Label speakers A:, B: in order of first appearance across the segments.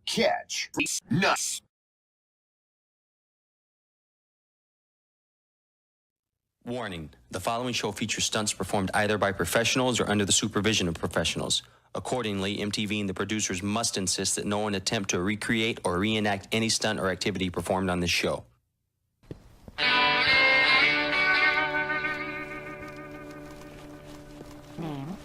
A: Catch. Nuts.
B: Warning, the following show features stunts performed either by professionals or under the supervision of professionals. Accordingly, MTV and the producers must insist that no one attempt to recreate or reenact any stunt or activity performed on this show.
C: Name?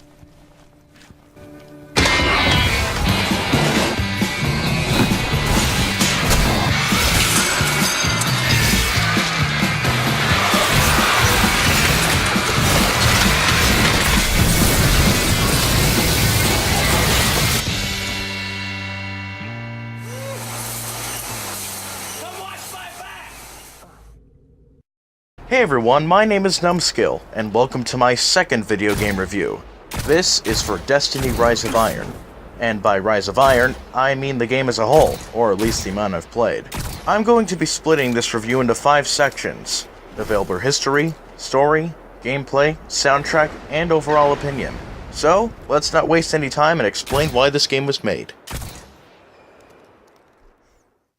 D: Hey everyone, my name is Numbskill, and welcome to my second video game review. This is for Destiny Rise of Iron. And by Rise of Iron, I mean the game as a whole, or at least the amount I've played. I'm going to be splitting this review into 5 sections: developer history, story, gameplay, soundtrack, and overall opinion. So, let's not waste any time and explain why this game was made.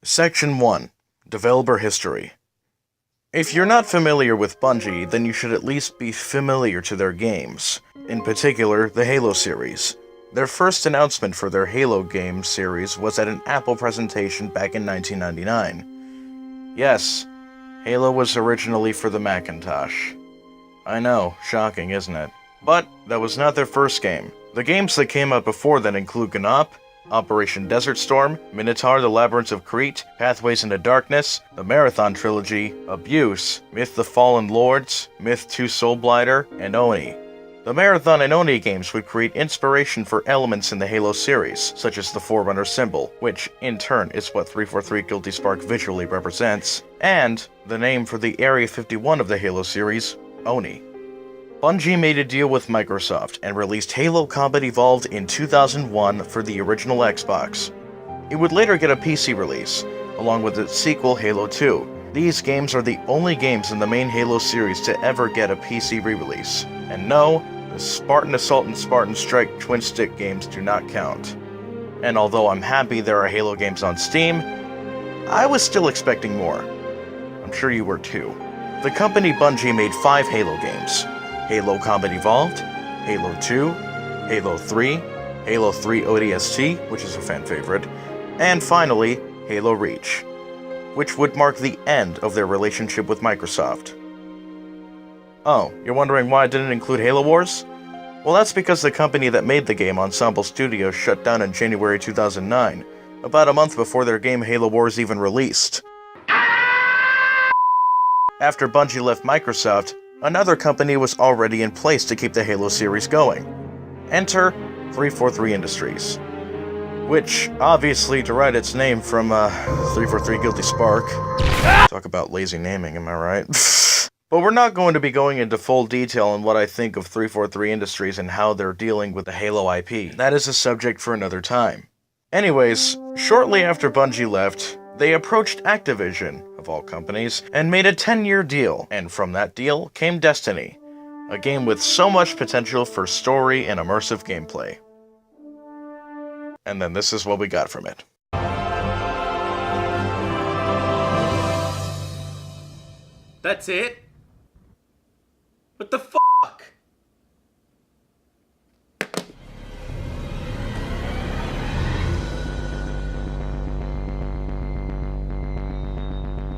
D: Section 1. Developer history. If you're not familiar with Bungie, then you should at least be familiar to their games, in particular, the Halo series. Their first announcement for their Halo game series was at an Apple presentation back in 1999. Yes, Halo was originally for the Macintosh. I know, shocking, isn't it? But that was not their first game. The games that came out before that include Gnop, Operation Desert Storm, Minotaur the Labyrinth of Crete, Pathways into Darkness, the Marathon Trilogy, Abuse, Myth the Fallen Lords, Myth 2 Soulblighter, and Oni. The Marathon and Oni games would create inspiration for elements in the Halo series, such as the Forerunner symbol, which, in turn, is what 343 Guilty Spark visually represents, and the name for the Area 51 of the Halo series, Oni. Bungie made a deal with Microsoft and released Halo Combat Evolved in 2001 for the original Xbox. It would later get a PC release, along with its sequel Halo 2. These games are the only games in the main Halo series to ever get a PC re-release. And no, the Spartan Assault and Spartan Strike twin-stick games do not count. And although I'm happy there are Halo games on Steam, I was still expecting more. I'm sure you were too. The company Bungie made 5 Halo games: Halo Combat Evolved, Halo 2, Halo 3, Halo 3 ODST, which is a fan favorite, and finally, Halo Reach, which would mark the end of their relationship with Microsoft. Oh, you're wondering why I didn't include Halo Wars? Well, that's because the company that made the game, Ensemble Studios, shut down in January 2009, about a month before their game Halo Wars even released. After Bungie left Microsoft, another company was already in place to keep the Halo series going. Enter 343 Industries, which obviously derived its name from 343 Guilty Spark. Talk about lazy naming, am I right? But we're not going to be going into full detail on what I think of 343 Industries and how they're dealing with the Halo IP. That is a subject for another time. Anyways, shortly after Bungie left, they approached Activision, of all companies, and made a 10-year deal, and from that deal came Destiny, a game with so much potential for story and immersive gameplay. And then this is what we got from it.
E: That's it? What the fuck?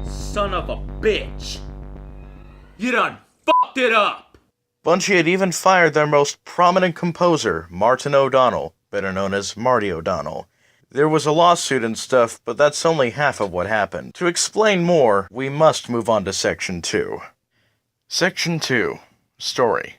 E: Son of a bitch! You done fucked it up!
D: Bungie had even fired their most prominent composer, Martin O'Donnell, better known as Marty O'Donnell. There was a lawsuit and stuff, but that's only half of what happened. To explain more, we must move on to Section 2. Section 2. Story.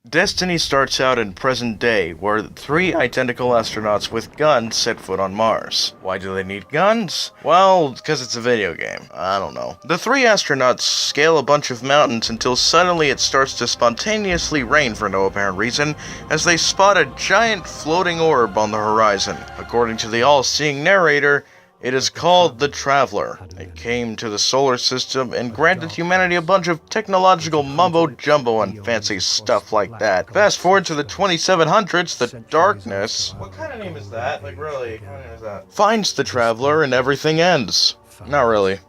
D: Destiny starts out in present day, where 3 identical astronauts with guns set foot on Mars. Why do they need guns? Well, because it's a video game. I don't know. The 3 astronauts scale a bunch of mountains until suddenly it starts to spontaneously rain for no apparent reason, as they spot a giant floating orb on the horizon. According to the all-seeing narrator, It is called the Traveler. It came to the solar system and granted humanity a bunch of technological mumbo-jumbo and fancy stuff like that. Fast forward to the 2700s, the darkness... What kind of name is that? Like, really? What kind of name is that? Finds the Traveler and everything ends. Not really.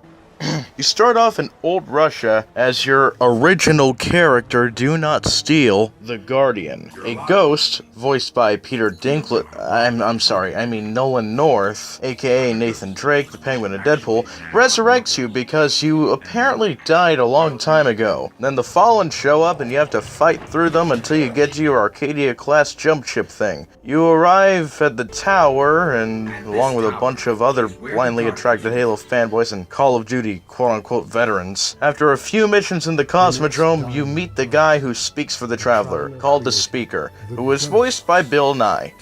D: You start off in old Russia as your original character, Do Not Steal, the Guardian. A ghost, voiced by Peter Dinklage, I mean Nolan North, aka Nathan Drake, the Penguin of Deadpool, resurrects you because you apparently died a long time ago. Then the Fallen show up and you have to fight through them until you get to your Arcadia-class jump ship thing. You arrive at the tower, and along with a bunch of other blindly attracted Halo fanboys and Call of Duty quote-unquote veterans. After a few missions in the Cosmodrome, you meet the guy who speaks for the Traveler, called the Speaker, who is voiced by Bill Nye.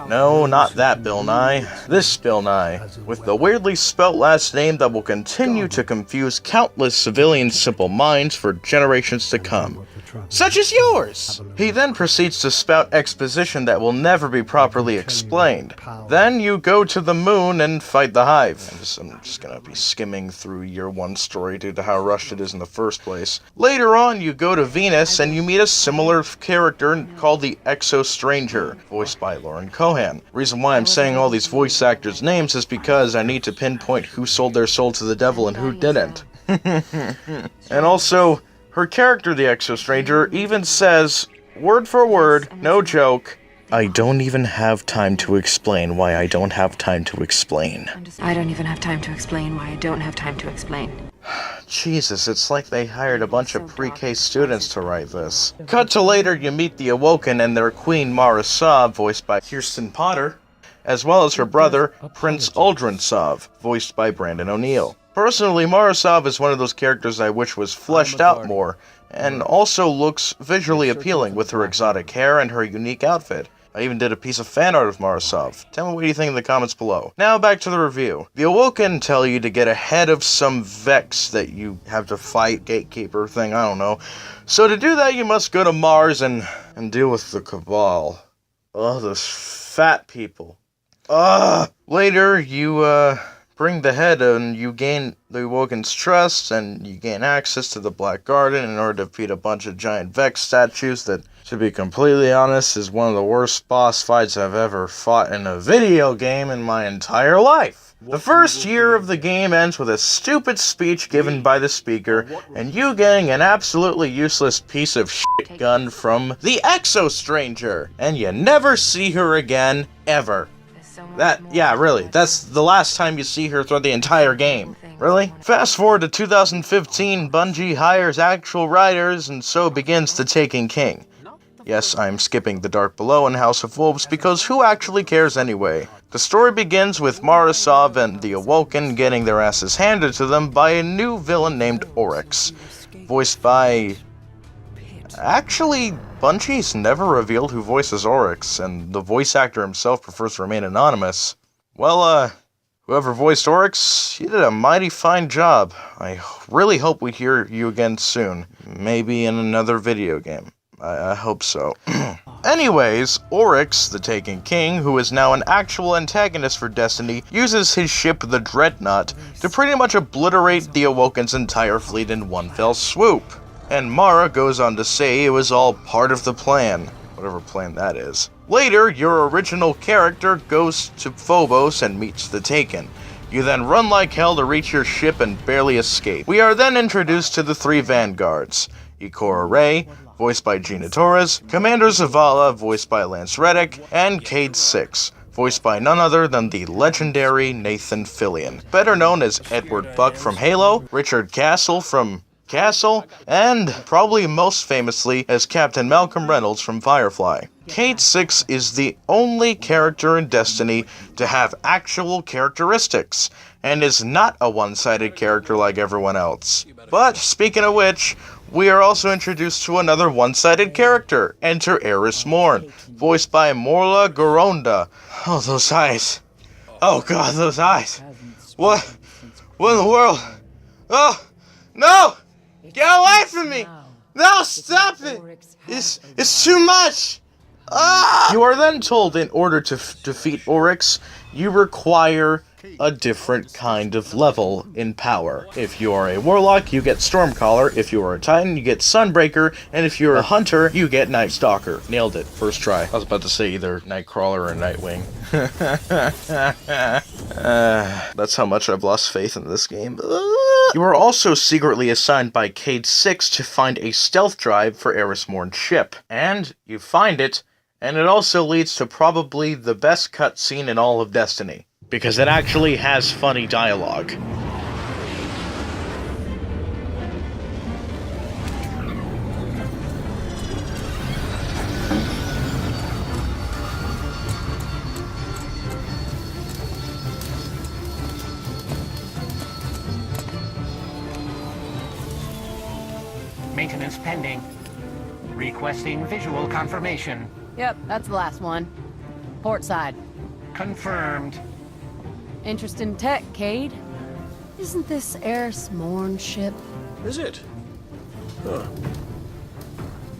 D: No, not that Bill Nye. This Bill Nye, with the weirdly spelt last name that will continue to confuse countless civilian simple minds for generations to come. Such as yours! He then proceeds to spout exposition that will never be properly explained. Then you go to the moon and fight the Hive. I'm just gonna be skimming through year one story due to how rushed it is in the first place. Later on, you go to Venus and you meet a similar character called the Exo Stranger, voiced by Lauren Cohan. Reason why I'm saying all these voice actors' names is because I need to pinpoint who sold their soul to the devil and who didn't. And also, her character, the Exo Stranger, even says, word for word, no joke, I don't even have time to explain why I don't have time to explain.
C: I don't even have time to explain why I don't have time to explain.
D: Jesus, it's like they hired a bunch of pre-K students to write this. Cut to later, you meet the Awoken and their queen, Mara Sov, voiced by Kirsten Potter, as well as her brother, Prince Uldren Sov, voiced by Brandon O'Neill. Personally, Mara Sov is one of those characters I wish was fleshed out more, and also looks visually appealing with her exotic hair and her unique outfit. I even did a piece of fan art of Mara Sov. Tell me what you think in the comments below. Now back to the review. The Awoken tell you to get ahead of some Vex that you have to fight, gatekeeper thing, I don't know. So to do that, you must go to Mars and deal with the Cabal. Ugh, those fat people. Ugh! Later, you, bring the head and you gain the Awoken's trust, and you gain access to the Black Garden in order to defeat a bunch of giant Vex statues that, to be completely honest, is one of the worst boss fights I've ever fought in a video game in my entire life. The first year of the game ends with a stupid speech given by the speaker, and you getting an absolutely useless piece of shit gun from the Exo Stranger, and you never see her again, ever. Really, that's the last time you see her throughout the entire game. Really? Fast forward to 2015, Bungie hires actual writers, and so begins The Taken King. Yes, I'm skipping The Dark Below and House of Wolves because who actually cares anyway? The story begins with Mara Sov and the Awoken getting their asses handed to them by a new villain named Oryx, voiced by... Actually, Bungie's never revealed who voices Oryx, and the voice actor himself prefers to remain anonymous. Well, whoever voiced Oryx, you did a mighty fine job. I really hope we hear you again soon. Maybe in another video game. I hope so. Anyways, Oryx, the Taken King, who is now an actual antagonist for Destiny, uses his ship, the Dreadnought, to pretty much obliterate the Awoken's entire fleet in one fell swoop. And Mara goes on to say it was all part of the plan, whatever plan that is. Later, your original character goes to Phobos and meets the Taken. You then run like hell to reach your ship and barely escape. We are then introduced to the three vanguards. Ikora Rey, voiced by Gina Torres, Commander Zavala, voiced by Lance Reddick, and Cade Six, voiced by none other than the legendary Nathan Fillion, better known as Edward Buck from Halo, Richard Castle from Castle, and probably most famously as Captain Malcolm Reynolds from Firefly. Cade Six is the only character in Destiny to have actual characteristics, and is not a one-sided character like everyone else. But, speaking of which, we are also introduced to another one-sided character. Enter Eris Morn, voiced by Morla Goronda. Oh, those eyes. Oh god, those eyes. What in the world? Oh, no! Get away from me! No, stop it! It's too much! Ah! You are then told in order to defeat Oryx, you require a different kind of level in power. If you are a warlock, you get Stormcaller. If you are a titan, you get Sunbreaker. And if you're a hunter, you get Night Stalker. Nailed it. First try. I was about to say either Nightcrawler or Nightwing. That's how much I've lost faith in this game. You are also secretly assigned by Cade 6 to find a stealth drive for Eris Morn's ship. And you find it, and it also leads to probably the best cutscene in all of Destiny. Because it actually has funny dialogue.
F: Maintenance pending. Requesting visual confirmation.
G: Yep, that's the last one. Port side.
F: Confirmed.
G: Interest in tech, Cade? Isn't this Eris Morn's ship?
H: Is it? Huh.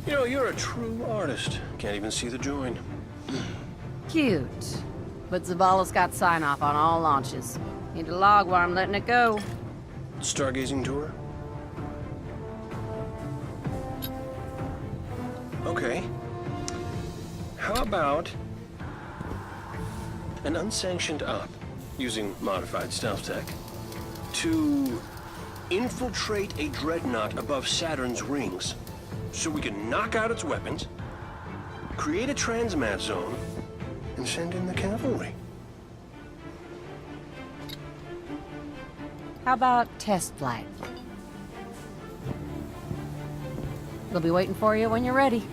H: You know, you're a true artist. Can't even see the join.
G: Cute. But Zavala's got sign-off on all launches. Need a log while I'm letting it go.
H: Stargazing tour? Okay. How about an unsanctioned op using modified stealth tech to infiltrate a dreadnought above Saturn's rings so we can knock out its weapons, create a transmat zone, and send in the cavalry?
G: How about test flight? We'll be waiting for you when you're ready.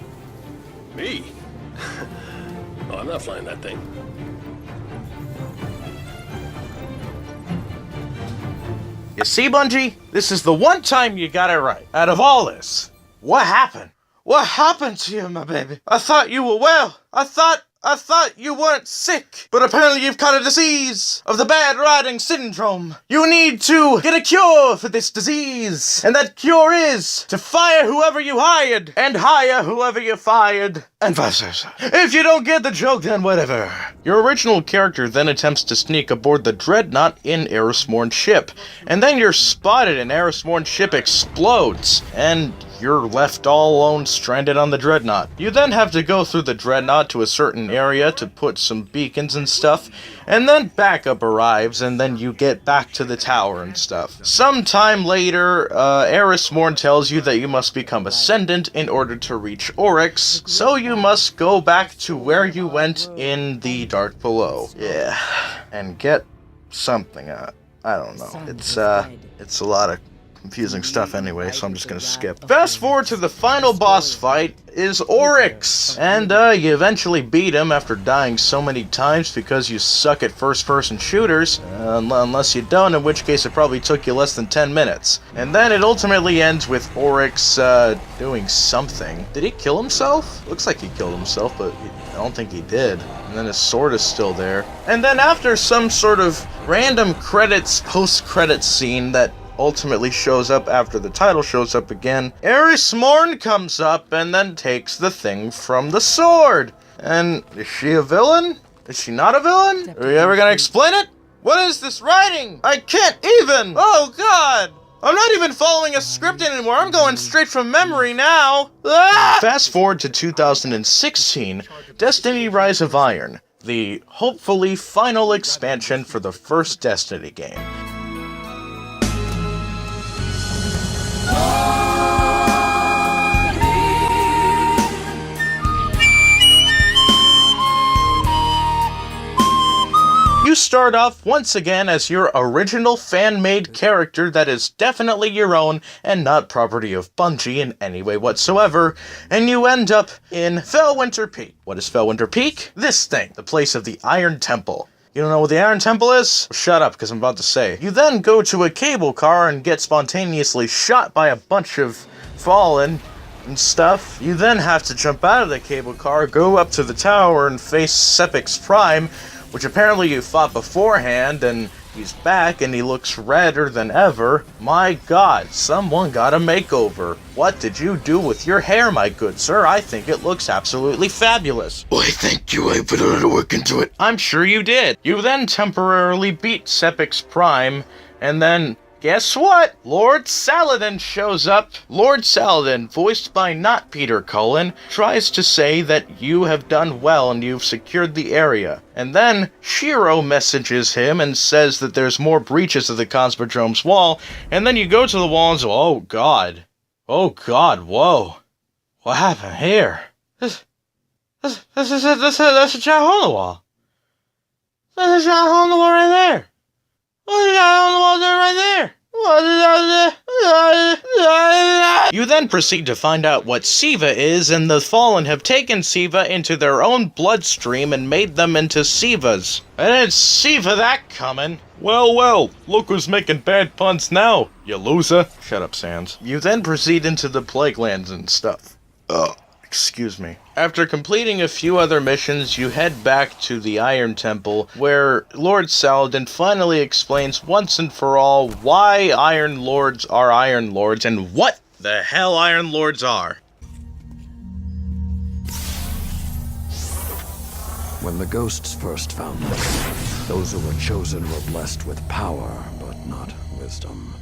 H: Me? Oh, I'm not flying that thing.
D: You see, Bungie? This is the one time you got it right. Out of all this, what happened? What happened to you, my baby? I thought you were well. I thought you weren't sick. But apparently you've caught a disease of the bad riding syndrome. You need to get a cure for this disease. And that cure is to fire whoever you hired and hire whoever you fired. And vice versa. If you don't get the joke, then whatever. Your original character then attempts to sneak aboard the dreadnought in Eris Morn's ship. And then you're spotted and Eris Morn's ship explodes. And you're left all alone, stranded on the dreadnought. You then have to go through the dreadnought to a certain area to put some beacons and stuff, and then backup arrives, and then you get back to the tower and stuff. Sometime later, Eris Morn tells you that you must become Ascendant in order to reach Oryx, so you must go back to where you went in the Dark Below. Yeah, and get something. I don't know. It's a lot of confusing stuff anyway, so I'm just gonna skip. Fast forward to the final boss fight is Oryx, and you eventually beat him after dying so many times because you suck at first-person shooters, unless you don't, in which case it probably took you less than 10 minutes. And then it ultimately ends with Oryx doing something. Did he kill himself? Looks like he killed himself, but I don't think he did. And then his sword is still there. And then after some sort of random credits, post-credits scene that ultimately shows up after the title shows up again, Eris Morn comes up and then takes the thing from the sword. And is she a villain? Is she not a villain? Are you ever gonna explain it? What is this writing? I can't even! Oh god! I'm not even following a script anymore, I'm going straight from memory now! Ah! Fast forward to 2016, Destiny Rise of Iron, the hopefully final expansion for the first Destiny game. You start off once again as your original fan-made character that is definitely your own and not property of Bungie in any way whatsoever, and you end up in Felwinter Peak. What is Felwinter Peak? This thing, the place of the Iron Temple. You don't know what the Iron Temple is? Shut up, because I'm about to say. You then go to a cable car and get spontaneously shot by a bunch of fallen and stuff. You then have to jump out of the cable car, go up to the tower, and face Sepix Prime, which apparently you fought beforehand, and He's back and he looks redder than ever. My god, someone got a makeover. What did you do with your hair, my good sir? I think it looks absolutely fabulous.
A: Why, thank you. I put a lot of work into it.
D: I'm sure you did. You then temporarily beat Sepix Prime, and then, guess what? Lord Saladin shows up. Lord Saladin, voiced by not Peter Cullen, tries to say that you have done well and you've secured the area. And then Shiro messages him and says that there's more breaches of the Cosmodrome's wall, and then you go to the wall and say, oh god, whoa. What happened here? That's a giant hole in the wall. There's a giant hole in the wall right there. What's a giant hole in the wall there right there? You then proceed to find out what Siva is, and the Fallen have taken Siva into their own bloodstream and made them into Sivas. And it's Siva that coming. Well, look who's making bad puns now, you loser. Shut up, Sans. You then proceed into the Plague Lands and stuff. Excuse me. After completing a few other missions, you head back to the Iron Temple, where Lord Saladin finally explains once and for all why Iron Lords are Iron Lords and what the hell Iron Lords are.
I: When the ghosts first found us, those who were chosen were blessed with power, but not wisdom.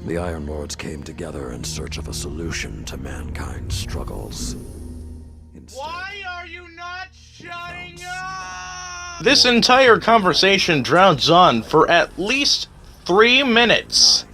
I: The Iron Lords came together in search of a solution to mankind's struggles.
D: Why are you not shutting up? This entire conversation drags on for at least 3 minutes.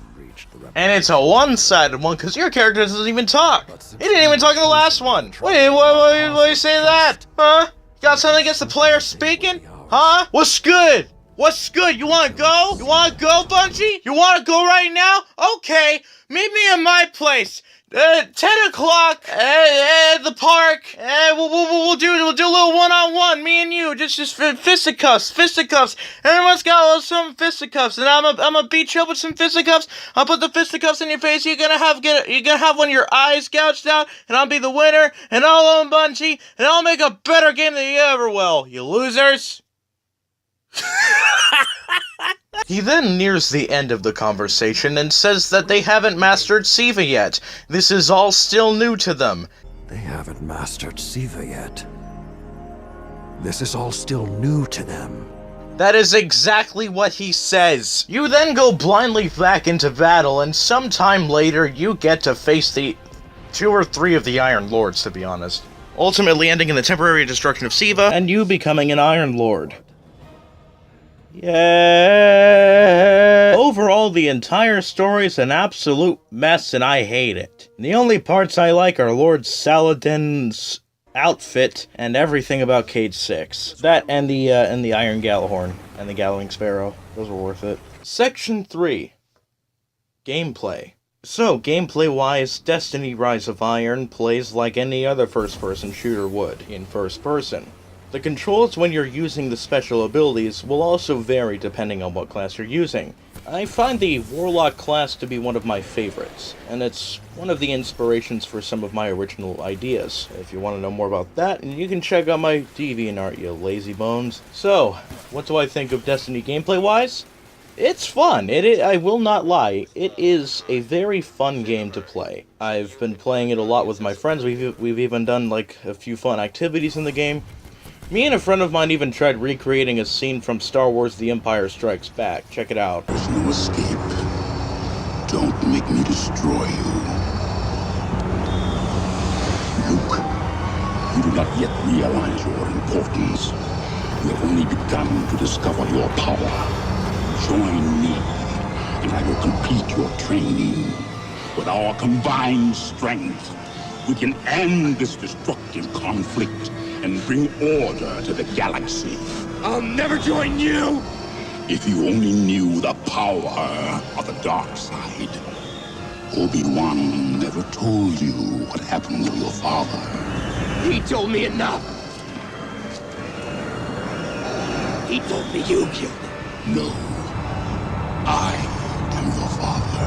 D: And it's a one-sided one, because your character doesn't even talk. He didn't even talk in the last one. Wait, why do you say that? Huh? You got something against the player speaking? Huh? What's good? What's good? You wanna go? You wanna go, Bungie? You wanna go right now? Okay, meet me at my place. 10 o'clock at the park. We'll do a little one-on-one, me and you. Just fisticuffs. Everyone's got some fisticuffs, and I'm gonna beat you up with some fisticuffs. I'll put the fisticuffs in your face. You're gonna have one of your eyes gouged out, and I'll be the winner, and I'll own Bungie, and I'll make a better game than you ever will. You losers. He then nears the end of the conversation and says that they haven't mastered Siva yet. This is all still new to them.
I: They haven't mastered Siva yet. This is all still new to them.
D: That is exactly what he says. You then go blindly back into battle, and sometime later you get to face the 2 or 3 of the Iron Lords, to be honest. Ultimately ending in the temporary destruction of Siva, and you becoming an Iron Lord. Yeah. Overall, the entire story's an absolute mess, and I hate it. The only parts I like are Lord Saladin's outfit and everything about Cage 6. That and the Iron Gallahorn and the Gallowing Sparrow. Those were worth it. Section 3. Gameplay. So, gameplay-wise, Destiny Rise of Iron plays like any other first-person shooter would, in first person. The controls when you're using the special abilities will also vary depending on what class you're using. I find the Warlock class to be one of my favorites, and it's one of the inspirations for some of my original ideas. If you want to know more about that, you can check out my DeviantArt, you lazy bones. So, what do I think of Destiny gameplay-wise? It's fun. I will not lie. It is a very fun game to play. I've been playing it a lot with my friends. We've even done like a few fun activities in the game. Me and a friend of mine even tried recreating a scene from Star Wars The Empire Strikes Back. Check it out.
A: There's no escape. Don't make me destroy you. Luke, you do not yet realize your importance. You have only begun to discover your power. Join me, and I will complete your training. With our combined strength, we can end this destructive conflict and bring order to the galaxy.
H: I'll never join you!
A: If you only knew the power of the dark side. Obi-Wan never told you what happened to your father.
H: He told me enough! He told me you killed him.
A: No. I am your father.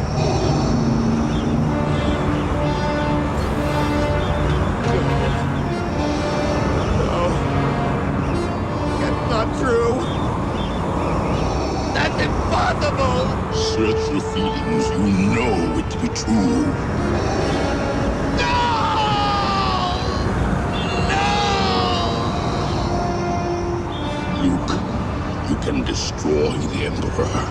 H: Not true. That's
A: impossible! Search your feelings. You know it to be true. No! No! Luke, you can destroy the Emperor.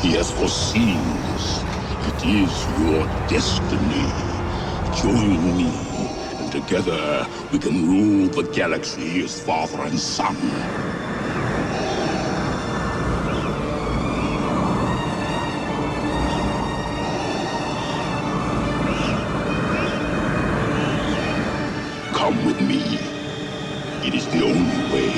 A: He has foreseen this. It is your destiny. Join me, and together we can rule the galaxy as father and son. Come with me. It is the only way.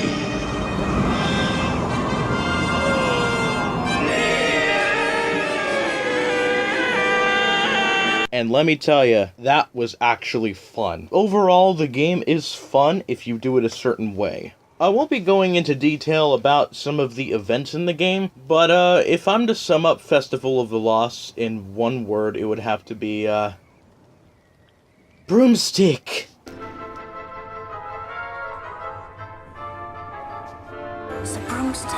D: And let me tell you, that was actually fun. Overall, the game is fun if you do it a certain way. I won't be going into detail about some of the events in the game, but if I'm to sum up Festival of the Lost in one word, it would have to be, broomstick!
J: It's a broomstick.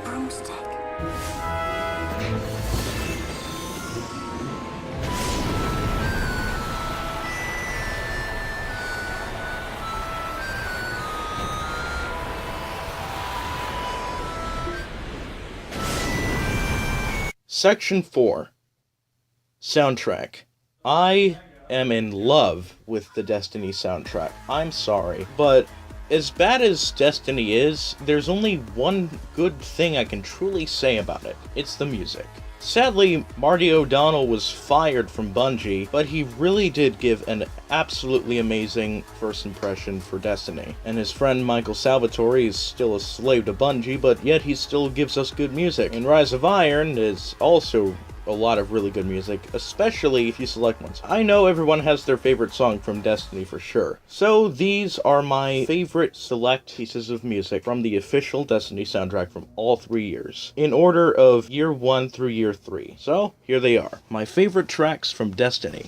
J: Broomstick.
D: Section 4. Soundtrack. I am in love with the Destiny soundtrack. I'm sorry, but as bad as Destiny is, there's only one good thing I can truly say about it. It's the music. Sadly, Marty O'Donnell was fired from Bungie, but he really did give an absolutely amazing first impression for Destiny. And his friend Michael Salvatore is still a slave to Bungie, but yet he still gives us good music. And Rise of Iron is also a lot of really good music, especially if you select ones. I know everyone has their favorite song from Destiny for sure. So these are my favorite select pieces of music from the official Destiny soundtrack from all 3 years, in order of year 1 through year 3. So here they are, my favorite tracks from Destiny.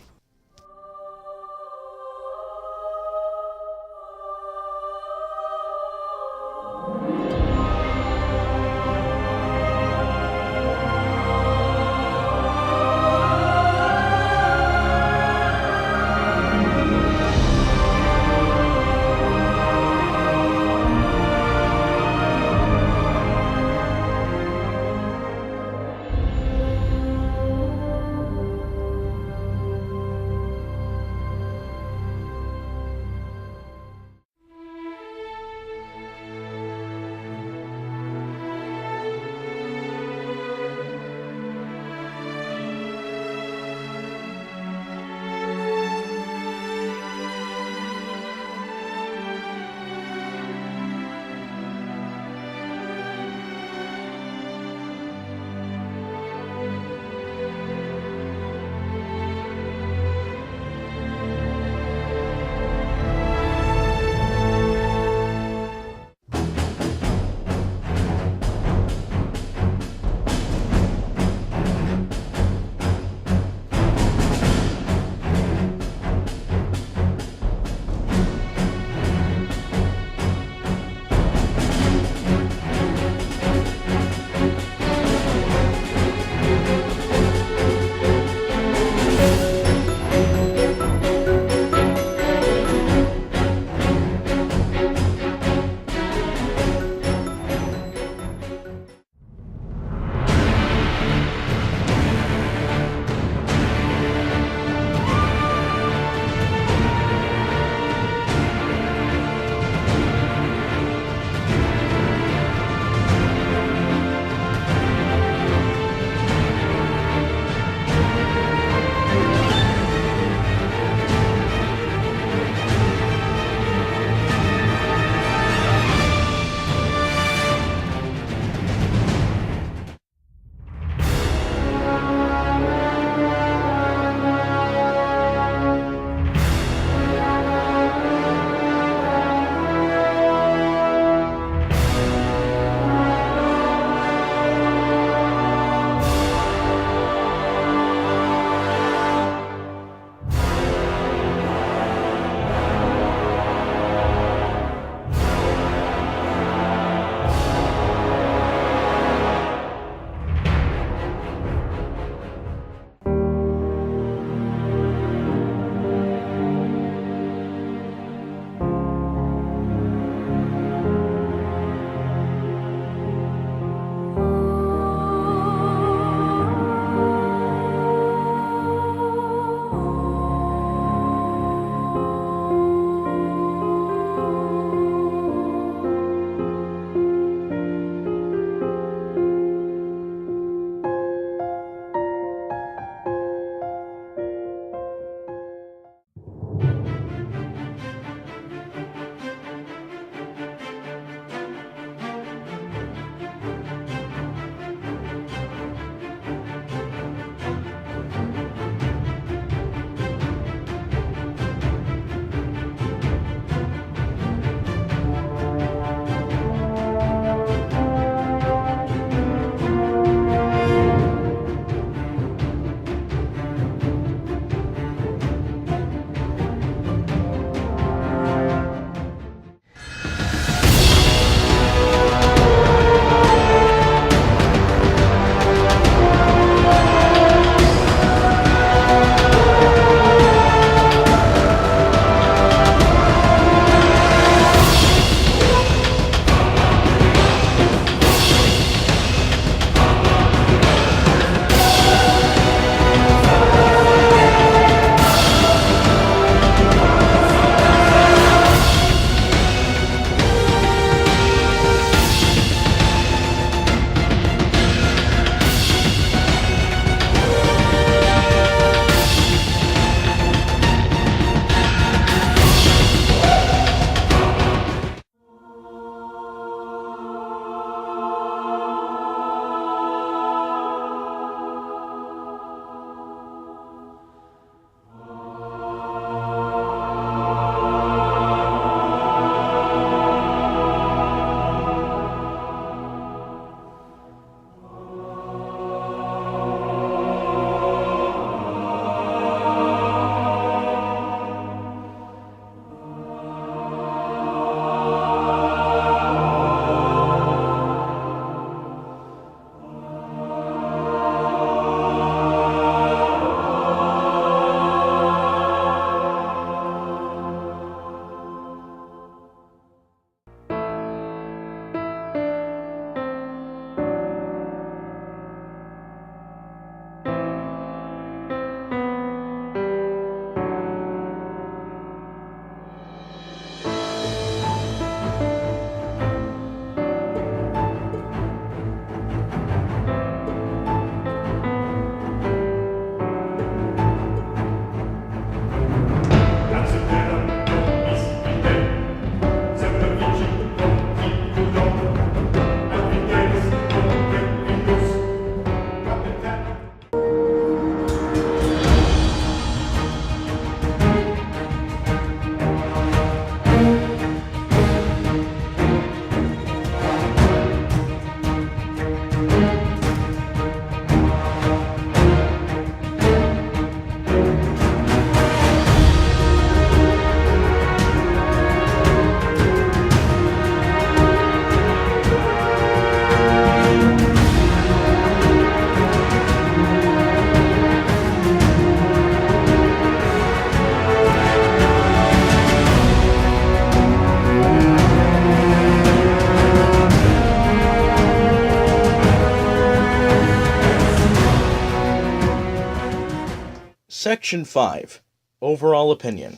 D: Section 5. Overall opinion.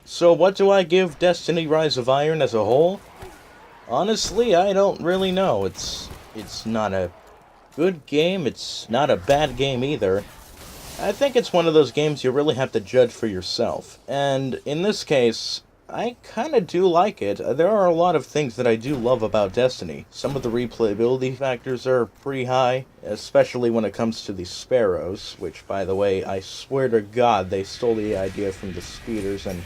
D: So what do I give Destiny Rise of Iron as a whole? Honestly, I don't really know. It's not a good game, it's not a bad game either. I think it's one of those games you really have to judge for yourself. And in this case, I kinda do like it. There are a lot of things that I do love about Destiny. Some of the replayability factors are pretty high, especially when it comes to the sparrows, which, by the way, I swear to God, they stole the idea from the speeders and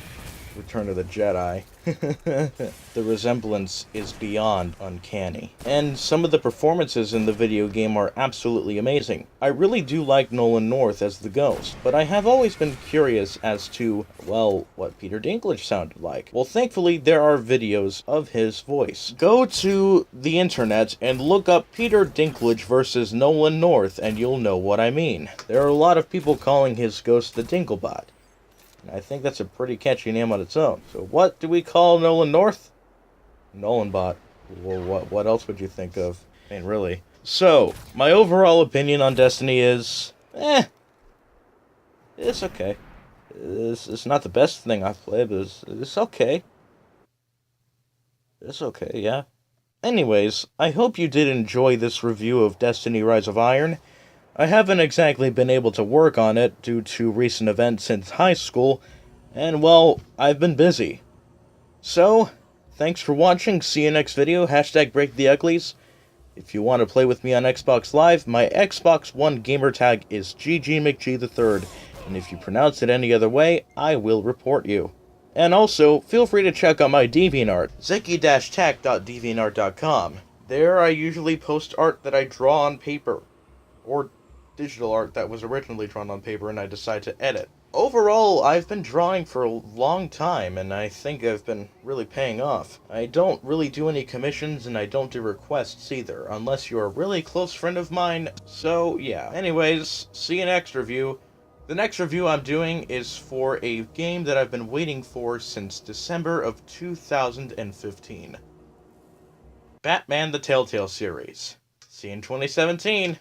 D: Return of the Jedi. The resemblance is beyond uncanny. And some of the performances in the video game are absolutely amazing. I really do like Nolan North as the Ghost, but I have always been curious as to, well, what Peter Dinklage sounded like. Well, thankfully, there are videos of his voice. Go to the internet and look up Peter Dinklage versus Nolan North, and you'll know what I mean. There are a lot of people calling his ghost the Dinklebot. I think that's a pretty catchy name on its own. So what do we call Nolan North? Nolanbot. Well, what else would you think of? I mean, really. So, my overall opinion on Destiny is... it's okay. It's not the best thing I've played, but it's okay. It's okay, yeah. Anyways, I hope you did enjoy this review of Destiny Rise of Iron. I haven't exactly been able to work on it due to recent events since high school, and well, I've been busy. So, thanks for watching, see you next video, #BreakTheUglies. If you want to play with me on Xbox Live, my Xbox One gamertag is GGMcG3, and if you pronounce it any other way, I will report you. And also, feel free to check out my DeviantArt, zeki-tech.deviantart.com. There I usually post art that I draw on paper, or digital art that was originally drawn on paper and I decide to edit. Overall, I've been drawing for a long time, and I think I've been really paying off. I don't really do any commissions, and I don't do requests either, unless you're a really close friend of mine, so yeah. Anyways, see you next review. The next review I'm doing is for a game that I've been waiting for since December of 2015. Batman the Telltale series. See you in 2017.